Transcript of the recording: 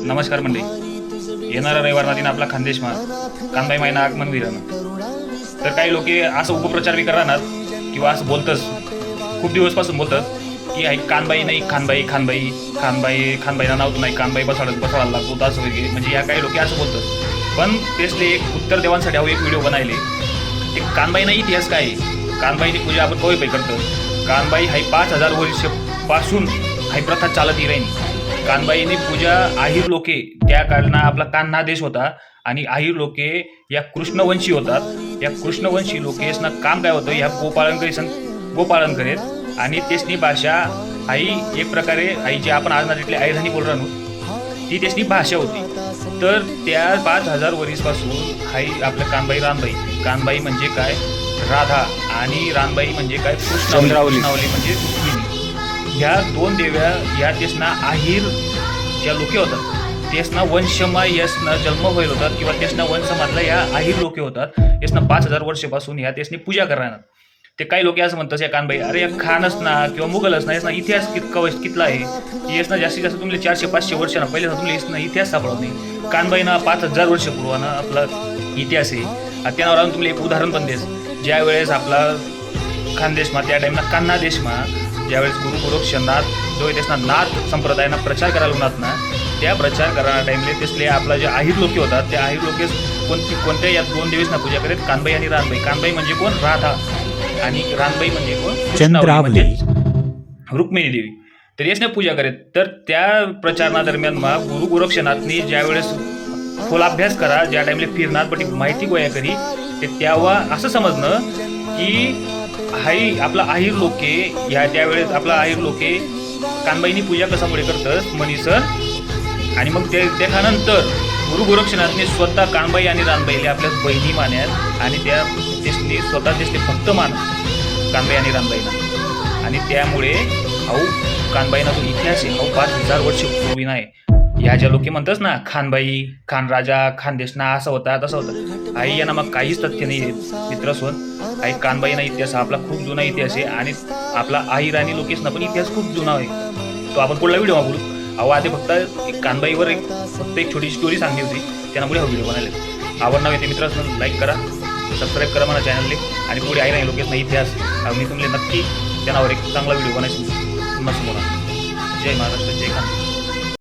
नमस्कार मंडळी. येणारा रविवारना दिन आपला खानदेशमा कानबाई मायना आगमन विरानं. तर काही लोक असं उपप्रचार बी करणार किंवा असं बोलतच खूप दिवसपासून बोलतात की आई कानबाई नाही, खानबाई खानबाई खानबाई खानबाईना नाव नाही, कानबाई बसाडायला लागतो असं वगैरे. म्हणजे या काही लोक असं बोलतात. पण तेसले एक उत्तर देवांसाठी हा एक व्हिडिओ बनायले. ते कानबाई नाही इतिहास काय आहे, कानबाईची पूजा आपण कवी करतो. कानबाई हाई 5000 वर्षापासून हाई प्रथा चालत ही राहिली. कानबाईनी पूजा आहीर लोके, त्या काळना आपला कान्हा देश होता आणि आहीर लोके या कृष्णवंशी होतात. या कृष्णवंशी लोकेसना काम काय होतं, ह्या गोपालन करेत आणि तेसनी भाषा आई एक प्रकारे आई जे आपण आज तिथले आईधानी बोल राहतो ती तेसनी भाषा होती. तर त्या 5000 वर्षापासून हाई आपल्या कानबाई म्हणजे काय राधा आणि रानबाई म्हणजे काय कृष्णावली म्हणजे रुक्मिणी. ह्या दोन देव्या या तेसना आहीर ज्या लोके होतात तेसना वंशमा यसना जन्म होईल होतात किंवा तेसना वंशमातल्या या आहीर लोके होतात. यसना 5000 वर्षापासून ह्या तेसनी पूजा करणार. ते काही लोक असं म्हणतात या कानबाई अरे या खानच ना किंवा मुघलच ना, याचा इतिहास कितला आहे. यासना जास्तीत जास्त तुम्ही 400-500 वर्षांना पहिले तुम्ही यासना इतिहास सापडत नाही. कानबाईना 5000 वर्षपूर्वानं आपला इतिहास आहे. त्यावर आणून तुम्ही एक उदाहरण पण देस. ज्या वेळेस आपला खानदेशमा त्या टाईमला कान्हा देशमा ज्यावेळेस गुरु गोरक्षनाथ जो त्यासना नाथ संप्रदायाना प्रचार करायला होणार ना, त्या प्रचार करणाऱ्या टाईमले तेसले आपला जे आहीर लोके होतात त्या आहीर लोकेस कोणत्या या दोन देवीसना पूजा करेत, कानबाई आणि रानबाई. कानबाई म्हणजे कोण राधा आणि रानबाई म्हणजे कोण चंद्रावली म्हणजे रुक्मिणी देवी. तर यासने पूजा करेत. तर त्या प्रचारणा मा गुरु गोरक्षनाथनी ज्यावेळेस खोल अभ्यास करा, ज्या टाईमले फिरणार पण माहिती गोया करी, ते तेव्हा असं समजणं की हाई आपला आहीर लोके या त्यावेळेस आपला आहीर लोके कानबाईनी पूजा कशामुळे करतात मनीसर. आणि मग त्यानंतर गुरु गोरक्षनाथने स्वतः कानबाई आणि रानबाईले आपल्या बहिणी मान्यात आणि त्या तेसनी स्वतः तेसने भक्त मान कानबाई आणि रानबाईना. आणि त्यामुळे हाऊ कानबाईना जो इतिहास आहे हाऊ 5000 वर्ष पूर्वी नाही. ह्या ज्या लोक म्हणतात ना खानबाई खान राजा खानदेशना असं होता तसं होतं, आई यांना मग काहीच तथ्य नाही मित्रस्वन. आई कानबाईना इतिहास आपला खूप जुना इतिहास आहे आणि आपला आहीर आणि लोकेशना पण इतिहास खूप जुना आहे. तो आपण पुढला व्हिडिओ बोलू. अहो आधी फक्त कानबाईवर फक्त एक छोटी स्टोरी सांगली होती, त्यामुळे हा व्हिडिओ बनायला आवडणार येते. मित्रांनो लाईक करा, सबस्क्राईब करा मला चॅनलले आणि पुढे आई नाही लोकेशना इतिहास मी तुम्हाला नक्की त्यावर एक चांगला व्हिडिओ बनायचं नसतो. जय महाराष्ट्र, जय खान.